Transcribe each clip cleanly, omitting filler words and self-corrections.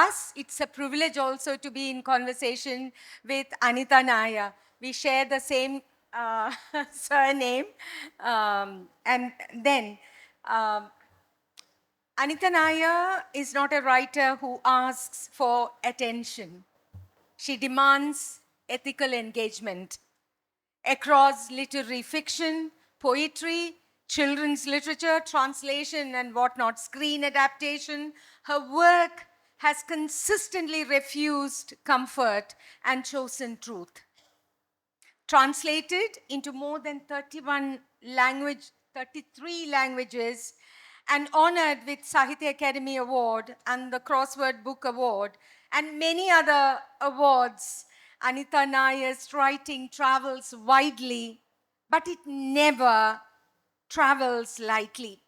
us, it's a privilege also to be in conversation with Anita Nair. We share the same surname. And then, Anita Nair is not a writer who asks for attention. She demands ethical engagement across literary fiction, poetry, children's literature, translation, and whatnot, screen adaptation. Her work has consistently refused comfort and chosen truth. Translated into more than 33 languages, and honored with Sahitya Academy Award and the Crossword Book Award, and many other awards. Anita Nair's writing travels widely, but it never travels lightly.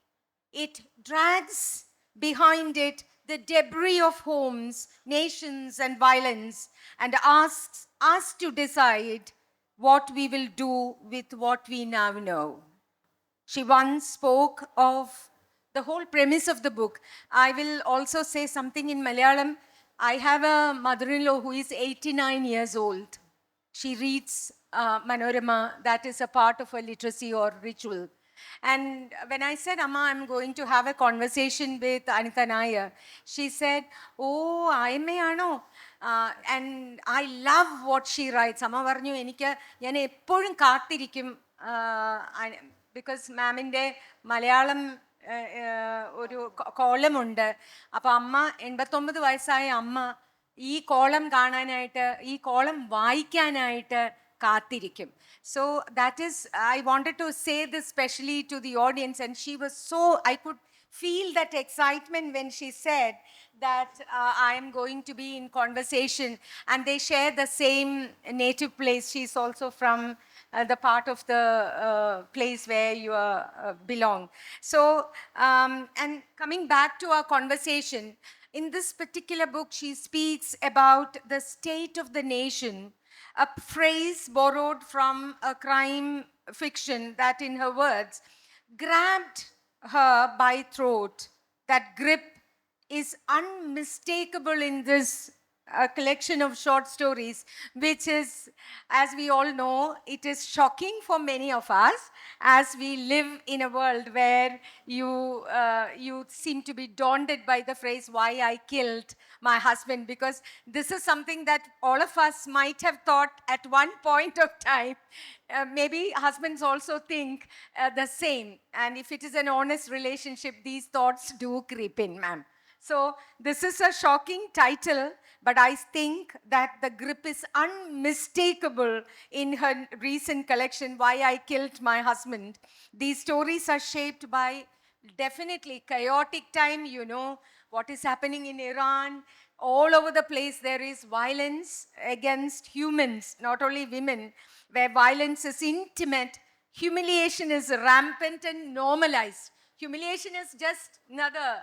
It drags behind it the debris of homes, nations, and violence, and asks us to decide what we will do with what we now know. She once spoke of the whole premise of the book. I will also say something in Malayalam. I have a mother-in-law who is 89 years old. She reads Manorama. That is a part of her literacy or ritual. And when I said, Amma, I'm going to have a conversation with Anita Nair, she said, oh, Aimeyano. And I love what she writes. Amma പറഞ്ഞു എനിക്ക് ഞാൻ എപ്പോഴും കാത്തിരിക്കും because മാമിൻ്റെ മലയാളം ഒരു കോളമുണ്ട്. അപ്പോൾ അമ്മ 89 വയസ്സായ അമ്മ ഈ കോളം കാണാനായിട്ട്, ഈ കോളം വായിക്കാനായിട്ട് കാത്തിരിക്കും. So that is, I wanted to say this specially to the audience, and she was so, I could feel that excitement when she said that I am going to be in conversation, and they share the same native place. She's also from the part of the place where you belong. So, and coming back to our conversation, in this particular book, she speaks about the state of the nation, a phrase borrowed from a crime fiction that, in her words, grabbed her by throat. That grip is unmistakable in this collection of short stories, which is, as we all know, it is shocking for many of us as we live in a world where you seem to be daunted by the phrase, why I killed my husband, because this is something that all of us might have thought at one point of time. Maybe husbands also think the same. And if it is an honest relationship, these thoughts do creep in, ma'am. So this is a shocking title, but I think that the grip is unmistakable in her recent collection, Why I Killed My Husband. These stories are shaped by definitely chaotic time. You know what is happening in Iran. All over the place there is violence against humans, not only women, where violence is intimate, humiliation is rampant and normalized. Humiliation is just another,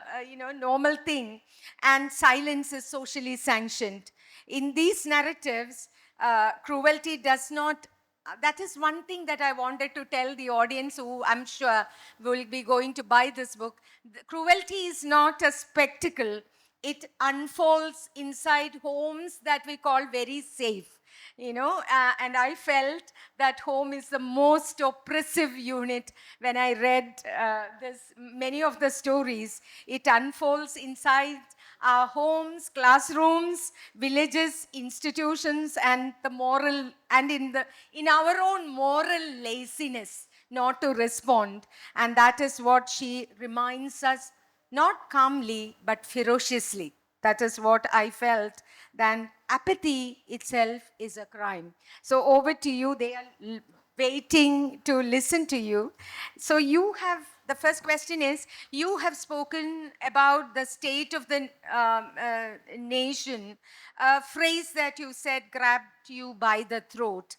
normal thing, and silence is socially sanctioned. In these narratives, cruelty does not. That is one thing that I wanted to tell the audience, who I'm sure will be going to buy this book. Cruelty is not a spectacle. It unfolds inside homes that we call very safe. And I felt that home is the most oppressive unit when I read many of the stories. It unfolds inside our homes, classrooms, villages, institutions, and the moral, and in our own moral laziness not to respond. And that is what she reminds us, not calmly, but ferociously. That is what I felt. Then apathy itself is a crime. So over to you. They are waiting to listen to you. So you have, the first question is, you have spoken about the state of the nation, a phrase that you said grabbed you by the throat.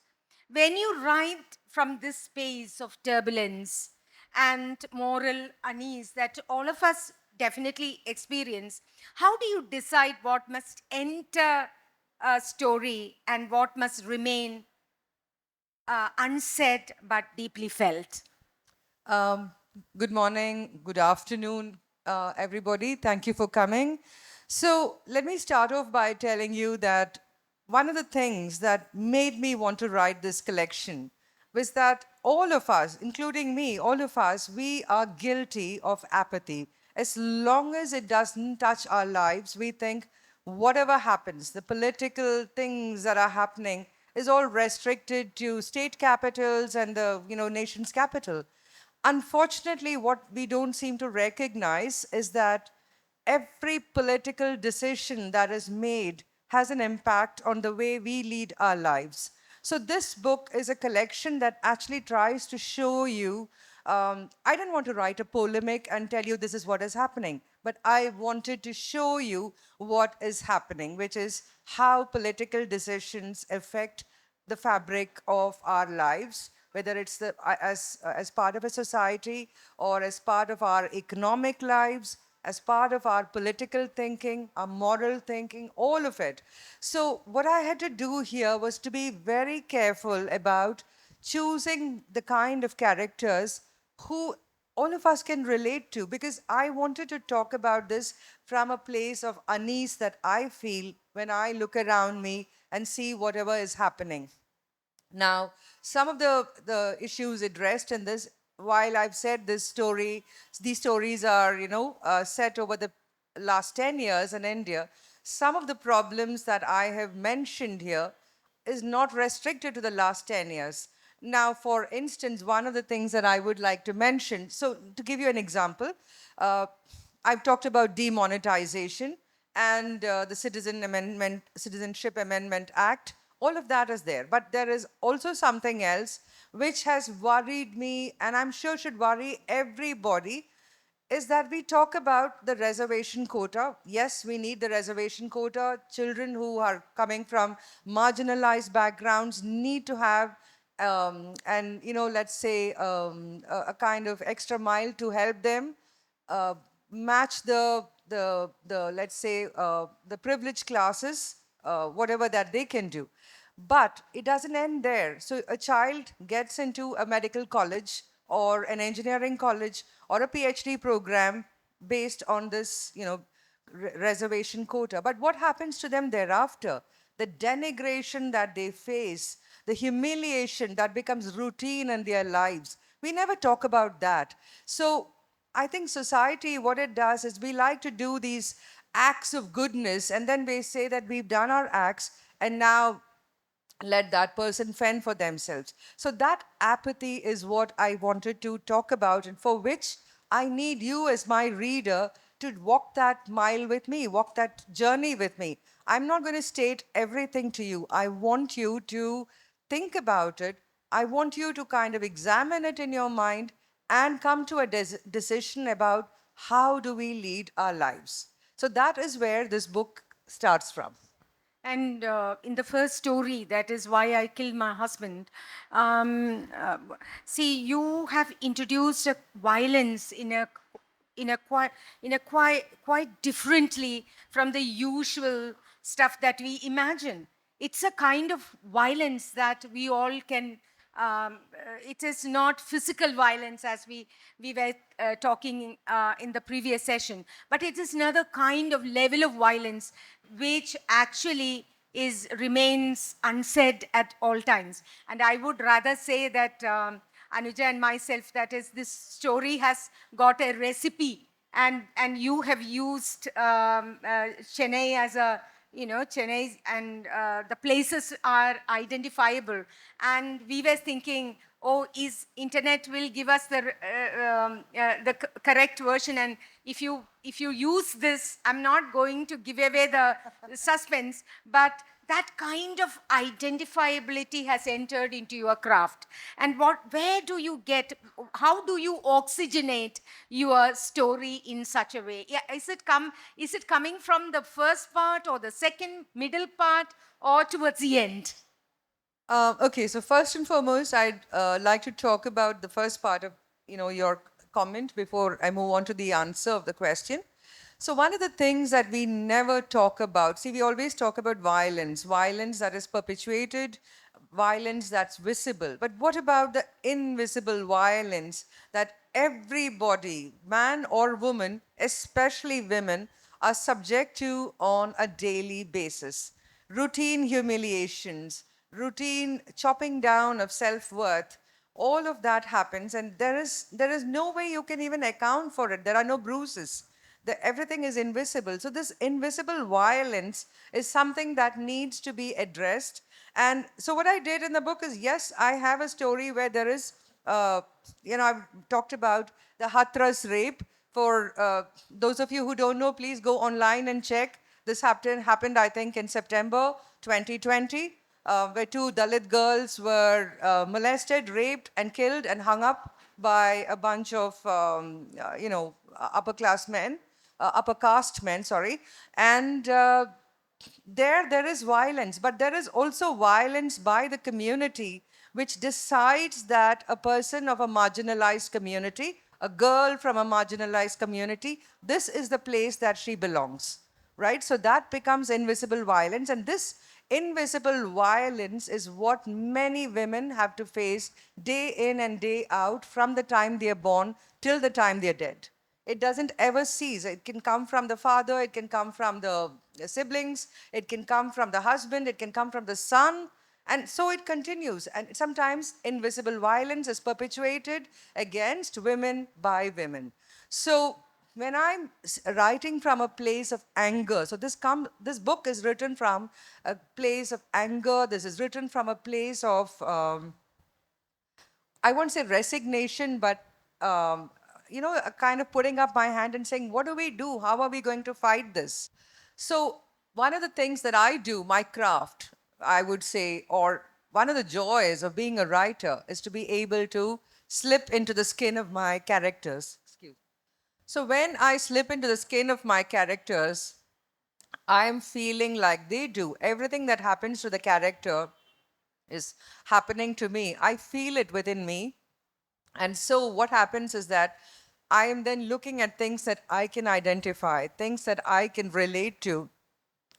When you write from this space of turbulence and moral unease that all of us definitely experience, how do you decide what must enter a story and what must remain unsaid but deeply felt? Good morning, good afternoon, everybody. Thank you for coming. So let me start off by telling you that one of the things that made me want to write this collection was that all of us, including me, all of us, we are guilty of apathy. As long as it doesn't touch our lives, we think whatever happens, the political things that are happening, is all restricted to state capitals and the nation's capital. Unfortunately, what we don't seem to recognize is that every political decision that is made has an impact on the way we lead our lives. So, this book is a collection that actually tries to show you. I didn't want to write a polemic and tell you this is what is happening, but I wanted to show you what is happening, which is how political decisions affect the fabric of our lives, whether it's as part of a society or as part of our economic lives, as part of our political thinking, our moral thinking, all of it. So, what I had to do here was to be very careful about choosing the kind of characters who all of us can relate to, because I wanted to talk about this from a place of unease that I feel when I look around me and see whatever is happening. Now, some of the issues addressed in this, while I've said this story, these stories are, set over the last 10 years in India, some of the problems that I have mentioned here is not restricted to the last 10 years. Now, for instance, one of the things that I would like to mention, so to give you an example, uh, I've talked about demonetization and the Citizenship Amendment Act. All of that is there. But there is also something else which has worried me, and I'm sure should worry everybody, is that we talk about the reservation quota. Yes, we need the reservation quota. Children who are coming from marginalized backgrounds need to have, and let's say a kind of extra mile to help them uh, match the let's say the privileged classes, whatever that they can do. But it doesn't end there. So a child gets into a medical college or an engineering college or a PhD program based on this, reservation quota. But what happens to them thereafter? The denigration that they face, the humiliation that becomes routine in their lives. We never talk about that. So I think society, what it does is we like to do these acts of goodness, and then we say that we've done our acts, and now let that person fend for themselves. So that apathy is what I wanted to talk about, and for which I need you as my reader to walk that mile with me, walk that journey with me. I'm not going to state everything to you. I want you to think about it. I want you to kind of examine it in your mind and come to a decision about how do we lead our lives. So that is where this book starts from. And in the first story, that is why I killed my husband. See, you have introduced a violence in a quite differently from the usual stuff that we imagine. It's a kind of violence that we all can. It is not physical violence as we were talking in the previous session, but it is another kind of level of violence which actually remains unsaid at all times. And I would rather say that Anuja and myself, that is, this story has got a recipe, and you have used Chennai as a, Chennai, and the places are identifiable. And we were thinking, oh, is internet will give us the correct version, and if you use this, I'm not going to give away the suspense, but that kind of identifiability has entered into your craft. And where do you get, how do you oxygenate your story in such a way? Yeah, is it coming from the first part or the second middle part or towards the end? Okay, so first and foremost, I'd like to talk about the first part of your comment before I move on to the answer of the question. So one of the things that we never talk about, see, we always talk about violence, violence that is perpetuated, violence that's visible. But what about the invisible violence that everybody, man or woman, especially women, are subject to on a daily basis. Routine humiliations, routine chopping down of self-worth, all of that happens, and there is no way you can even account for it. There are no bruises. Everything is invisible. So this invisible violence is something that needs to be addressed. And so what I did in the book is, yes, I have a story where there is, I've talked about the Hathras rape. For those of you who don't know, please go online and check. This happened, I think, in September 2020, where two Dalit girls were molested, raped, and killed and hung up by a bunch of, upper class men, upper caste men, sorry. And there is violence, but there is also violence by the community, which decides that a person of a marginalized community, a girl from a marginalized community, this is the place that she belongs, right? So that becomes invisible violence, and this invisible violence is what many women have to face day in and day out from the time they are born till the time they are dead. It doesn't ever cease. It can come from the father, it can come from the siblings, it can come from the husband, it can come from the son, and so it continues. And sometimes invisible violence is perpetuated against women by women. So when I'm writing from a place of anger, so this book is written from a place of anger. This is written from a place of I won't say resignation, but a kind of putting up my hand and saying, what do we do? How are we going to fight this? So one of the things that I do, my craft, I would say, or one of the joys of being a writer is to be able to slip into the skin of my characters. Excuse me. So when I slip into the skin of my characters, I'm feeling like they do. Everything that happens to the character is happening to me. I feel it within me. And so what happens is that I am then looking at things that I can identify, things that I can relate to,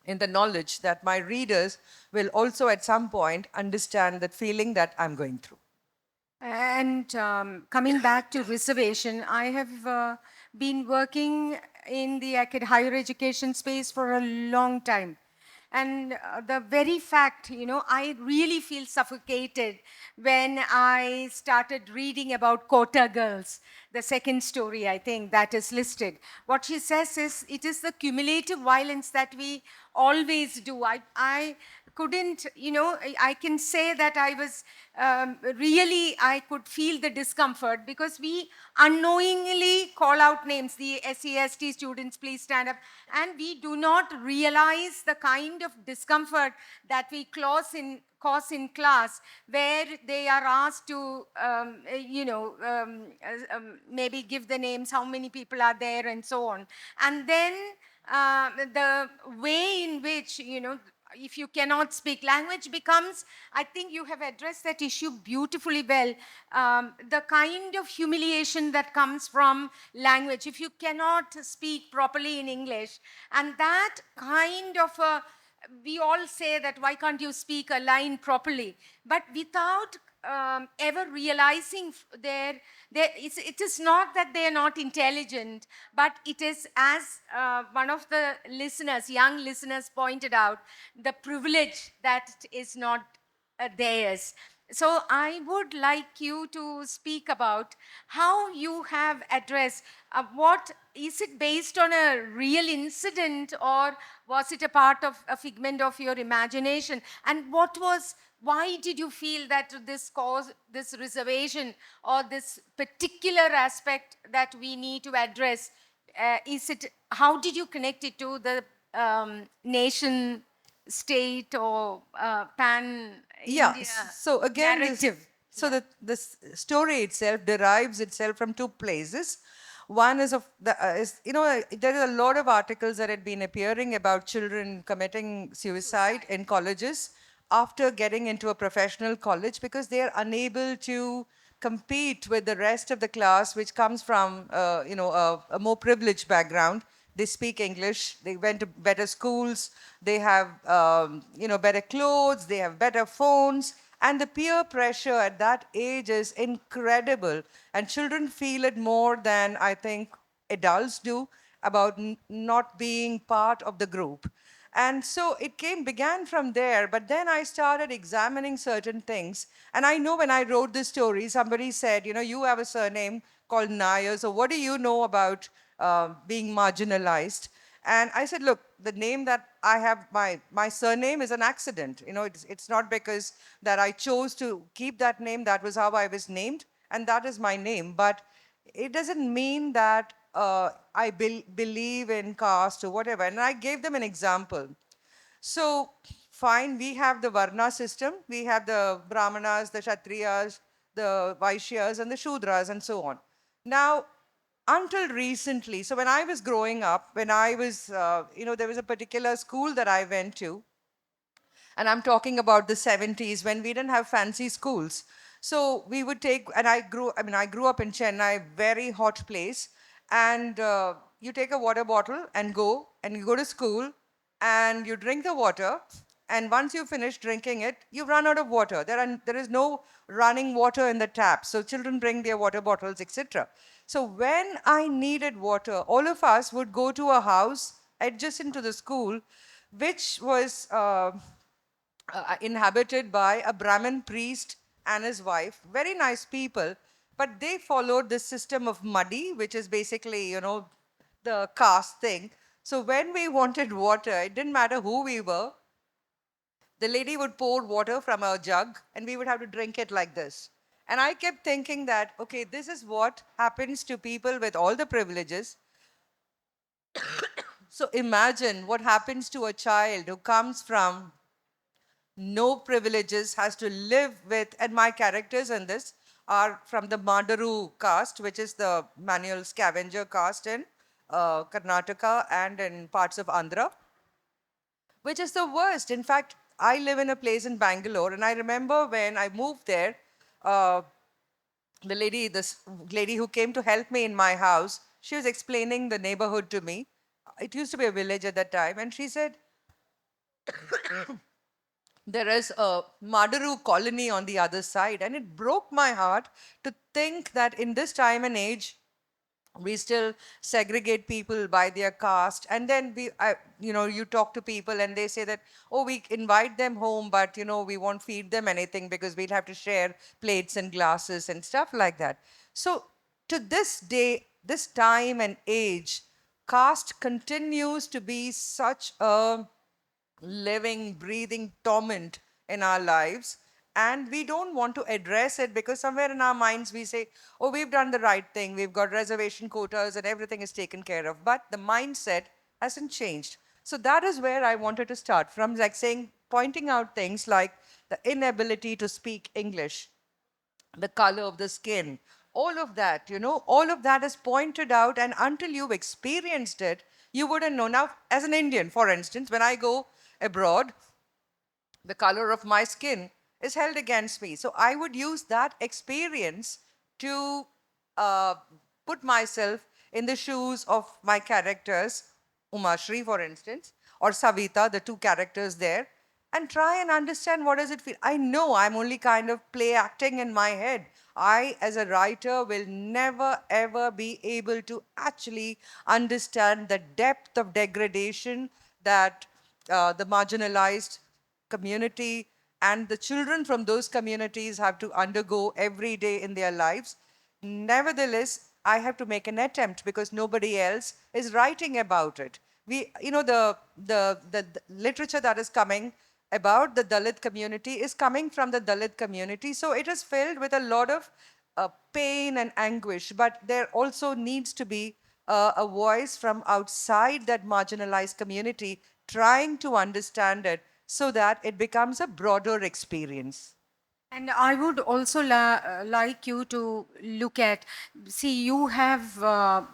in the knowledge that my readers will also at some point understand that feeling that I'm going through. And coming back to reservation, I have been working in the higher education space for a long time. And the very fact, I really feel suffocated when I started reading about Kota girls, the second story, I think, that is listed. What she says is, it is the cumulative violence that we always do. I couldn't, I can say that I was really, I could feel the discomfort because we unknowingly call out names. The SEST students, please stand up. And we do not realize the kind of discomfort that we cause in class, where they are asked to, maybe give the names, how many people are there, and so on. And then the way in which, if you cannot speak, language becomes, I think you have addressed that issue beautifully well, the kind of humiliation that comes from language. If you cannot speak properly in English, and that kind of a, we all say that, why can't you speak a line properly? But without ever realizing it is not that they are not intelligent, but it is, as one of the listeners, young listeners, pointed out, the privilege that is not theirs. So I would like you to speak about how you have addressed, what, is it based on a real incident, or was it a part of a figment of your imagination? And why did you feel that this reservation or this particular aspect that we need to address, how did you connect it to the nation state or pan Yeah. India So again, narrative? this story itself derives itself from two places. One is there are a lot of articles that had been appearing about children committing suicide in colleges after getting into a professional college because they are unable to compete with the rest of the class, which comes from a more privileged background. They speak English, they went to better schools, they have better clothes, they have better phones, and the peer pressure at that age is incredible. And children feel it more than I think adults do. about not being part of the group. And so it began from there, but then I started examining certain things. And I know when I wrote this story, somebody said, you know, you have a surname called Nair, so what do you know about being marginalized? And I said, look, the name that I have, my surname is an accident. You know, it's not because that I chose to keep that name. That was how I was named, and that is my name. But it doesn't mean that I believe in caste or whatever. And I gave them an example. So, fine, we have the Varna system. We have the Brahmanas, the Kshatriyas, the Vaishyas, and the Shudras, and so on. Now, until recently, so when I was growing up, when I was, there was a particular school that I went to, and I'm talking about the 70s when we didn't have fancy schools. So we would take, and I grew up in Chennai, very hot place. And you take a water bottle and you go to school, and you drink the water. And once you finish drinking it, you run out of water. There is no running water in the tap. So children bring their water bottles, etc. So when I needed water, all of us would go to a house adjacent to the school, which was inhabited by a Brahmin priest and his wife. Very nice people, but they followed this system of muddy, which is basically, the caste thing. So when we wanted water, it didn't matter who we were. The lady would pour water from a jug, and we would have to drink it like this. And I kept thinking that, okay, this is what happens to people with all the privileges. So imagine what happens to a child who comes from no privileges, has to live with, and my characters in this are from the Madaru caste, which is the manual scavenger caste in Karnataka and in parts of Andhra, which is the worst. In fact, I live in a place in Bangalore, and I remember when I moved there, uh, this lady who came to help me in my house, she was explaining the neighborhood to me. It used to be a village at that time, and she said, there is a Madaru colony on the other side. And it broke my heart to think that in this time and age, we still segregate people by their caste. And then you talk to people and they say that, oh, we invite them home, but, we won't feed them anything because we'll have to share plates and glasses and stuff like that. So to this day, this time and age, caste continues to be such a living, breathing torment in our lives. And we don't want to address it because somewhere in our minds we say, oh, we've done the right thing. We've got reservation quotas and everything is taken care of. But the mindset hasn't changed. So that is where I wanted to start from, like saying, pointing out things like the inability to speak English, the color of the skin, all of that is pointed out. And until you've experienced it, you wouldn't know. Now, as an Indian, for instance, when I go abroad, the color of my skin is held against me. So I would use that experience to uh, put myself in the shoes of my characters, Umashri, for instance, or Savita, the two characters there, and try and understand what does it feel. I know I'm only kind of play acting in my head. I, as a writer, will never ever be able to actually understand the depth of degradation that the marginalized community and the children from those communities have to undergo every day in their lives. Nevertheless, I have to make an attempt because nobody else is writing about it. The literature that is coming about the Dalit community is coming from the Dalit community. So it is filled with a lot of pain and anguish, but there also needs to be a voice from outside that marginalized community trying to understand it so that it becomes a broader experience. And I would also like you to look at, see, you have very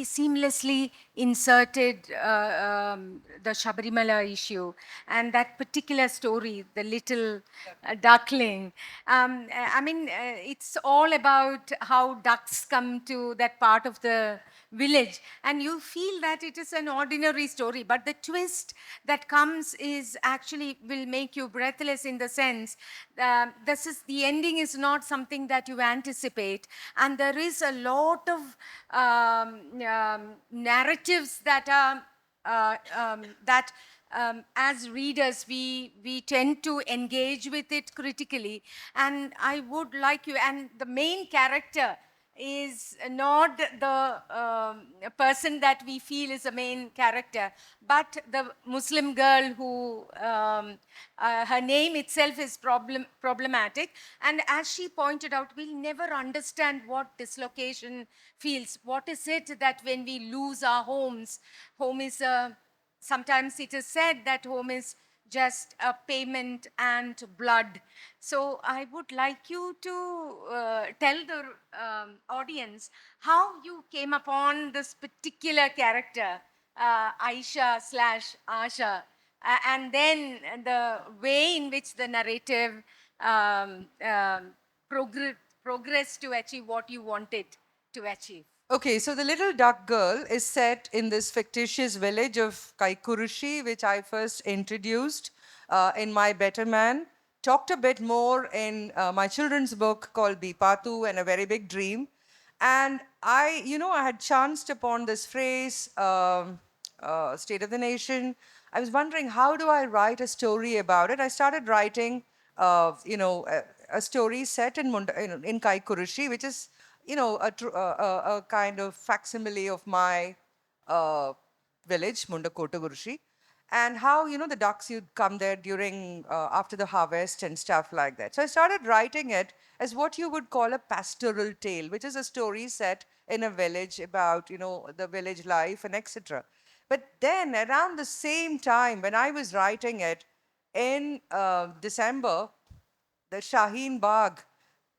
seamlessly inserted the Shabarimala issue and that particular story, the little duckling. It's all about how ducks come to that part of the village, and you feel that it is an ordinary story, but the twist that comes is actually will make you breathless, in the sense the ending is not something that you anticipate, and there is a lot lot of narratives that are as readers we tend to engage with it critically. And I would like you, and the main character is not the person that we feel is the main character, but the Muslim girl who, her name itself is problematic. And as she pointed out, we'll never understand what dislocation feels. What is it that when we lose our homes, home is a, sometimes it is said that home is just a payment and blood. So I would like you to tell the audience how you came upon this particular character, Aisha slash Asha, and then the way in which the narrative um, um, progressed to achieve what you wanted to achieve. Okay, so the little duck girl is set in this fictitious village of Kaikurushi, which I first introduced in my Better Man. Talked a bit more in my children's book called Bipatu and a Very Big Dream. And I had chanced upon this phrase, State of the Nation. I was wondering, how do I write a story about it? I started writing, a story set in Kaikurushi, which is a kind of facsimile of my village, Mundakotagurushi, and how, the ducks, you'd come there during, after the harvest and stuff like that. So I started writing it as what you would call a pastoral tale, which is a story set in a village about, the village life and etc. But then around the same time, when I was writing it in December, the Shaheen Bagh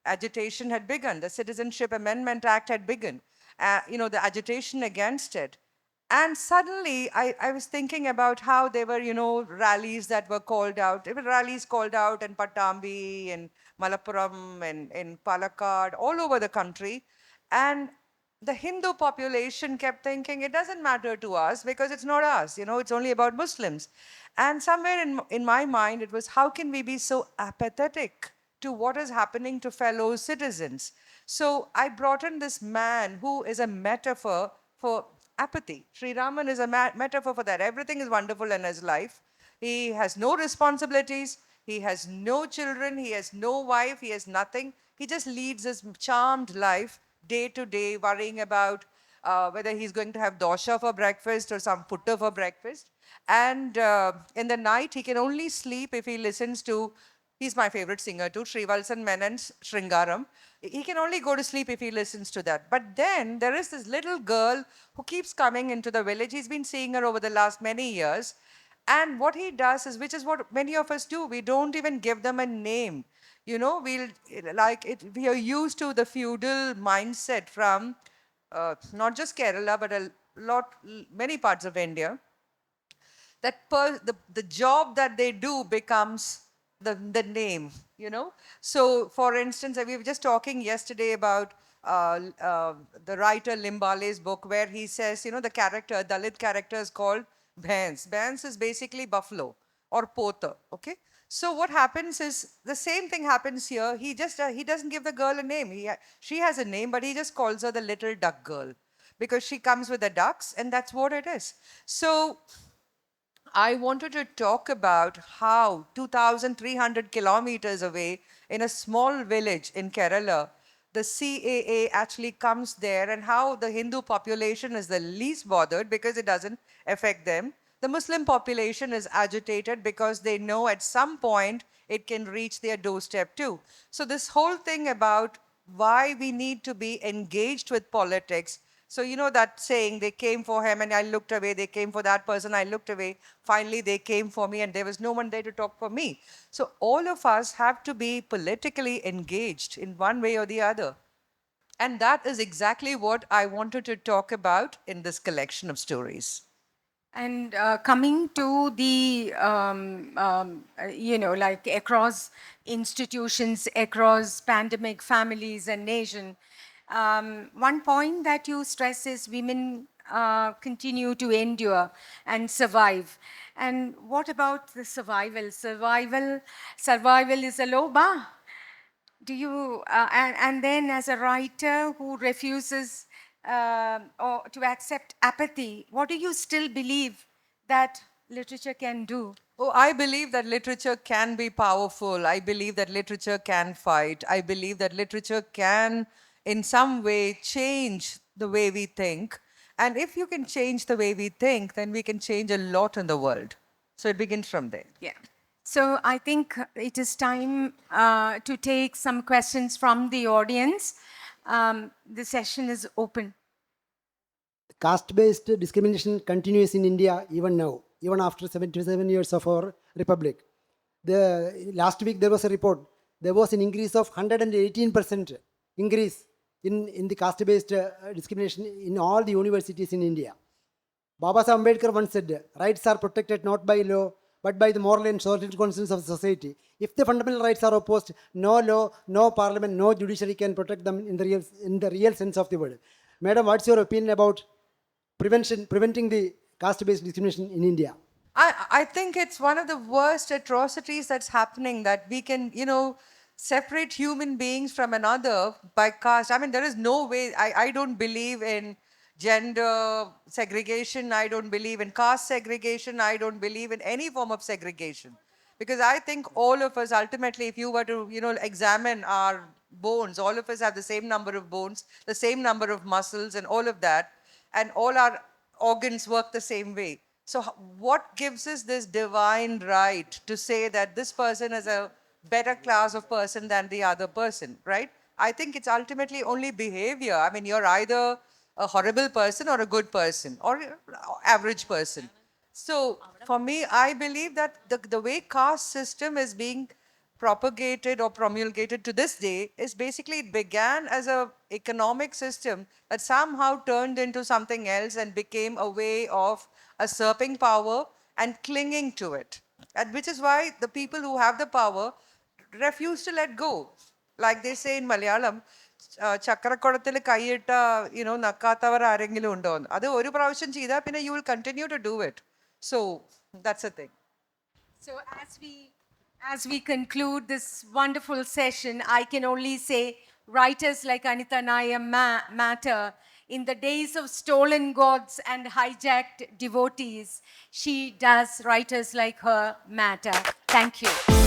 agitation had begun. The Citizenship Amendment Act had begun. The agitation against it. And suddenly, I was thinking about how there were, rallies that were called out. There were rallies called out in Pattambi, in Malappuram, and in Palakkad, all over the country. And the Hindu population kept thinking it doesn't matter to us because it's not us, it's only about Muslims. And somewhere in my mind, it was how can we be so apathetic to what is happening to fellow citizens? So I brought in this man who is a metaphor for apathy. Sri Raman is a metaphor for that. Everything is wonderful in his life. He has no responsibilities. He has no children. He has no wife. He has nothing. He just leads his charmed life day to day, worrying about whether he's going to have dosha for breakfast or some putta for breakfast. And in the night, he can only sleep if he listens to, he's my favorite singer too, Srivalsan Menon's Shringaram. He can only go to sleep if he listens to that. But then there is this little girl who keeps coming into the village. He's been seeing her over the last many years. And what he does is, which is what many of us do, we don't even give them a name. We are used to the feudal mindset from not just Kerala, but many parts of India, that the job that they do becomes the name, So, for instance, we were just talking yesterday about the writer Limbale's book, where he says, the character, Dalit character is called Bhans. Bhans is basically buffalo or pota, okay? So what happens is the same thing happens here. He doesn't give the girl a name. She has a name, but he just calls her the little duck girl because she comes with the ducks, and that's what it is. So I wanted to talk about how 2,300 kilometers away in a small village in Kerala, the CAA actually comes there, and how the Hindu population is the least bothered because it doesn't affect them. The Muslim population is agitated because they know at some point it can reach their doorstep too. So this whole thing about why we need to be engaged with politics. So that saying, they came for him and I looked away, they came for that person, I looked away, finally they came for me and there was no one there to talk for me. So all of us have to be politically engaged in one way or the other. And that is exactly what I wanted to talk about in this collection of stories. And coming to the, like across institutions, across pandemic families and nation, one point that you stress is women continue to endure and survive. And what about the survival? Survival is a low bar. Do you, and then as a writer who refuses or to accept apathy, what do you still believe that literature can do? Oh, I believe that literature can be powerful. I believe that literature can fight. I believe that literature can, in some way, change the way we think. And if you can change the way we think, then we can change a lot in the world. So it begins from there. Yeah. So I think it is time to take some questions from the audience. The session is open. Caste-based discrimination continues in India even now, even after 77 years of our republic. Last week there was a report. There was an increase of 118% increase in the caste-based discrimination in all the universities in India. Baba Sahib Ambedkar once said, rights are protected not by law, but by the moral and social conscience of society. If the fundamental rights are opposed, no law, no parliament, no judiciary can protect them in the real sense of the word. Madam, what's your opinion about preventing the caste-based discrimination in India? I think it's one of the worst atrocities that's happening, that we can, separate human beings from another by caste. I mean, there is no way. I don't believe in gender segregation. I don't believe in caste segregation. I don't believe in any form of segregation. Because I think all of us, ultimately, if you were to, examine our bones, all of us have the same number of bones, the same number of muscles, and all of that. And all our organs work the same way. So what gives us this divine right to say that this person is a better class of person than the other person, right? I think it's ultimately only behavior. I mean, you're either a horrible person or a good person or average person. So for me, I believe that the way caste system is being propagated or promulgated to this day is basically, it began as a economic system that somehow turned into something else and became a way of usurping power and clinging to it. And which is why the people who have the power refuse to let go. Like they say in Malayalam, ചക്രക്കുടത്തിൽ കൈയിട്ട നക്കാത്തവർ ആരെങ്കിലും ഉണ്ടോ എന്ന്. അത് ഒരു പ്രാവശ്യം ചെയ്താൽ പിന്നെ you will continue to do it. So that's the thing. So as we conclude this wonderful session, I can only say writers like Anita Nair matter. In the days of stolen gods and hijacked devotees, she does writers like her matter. Thank you.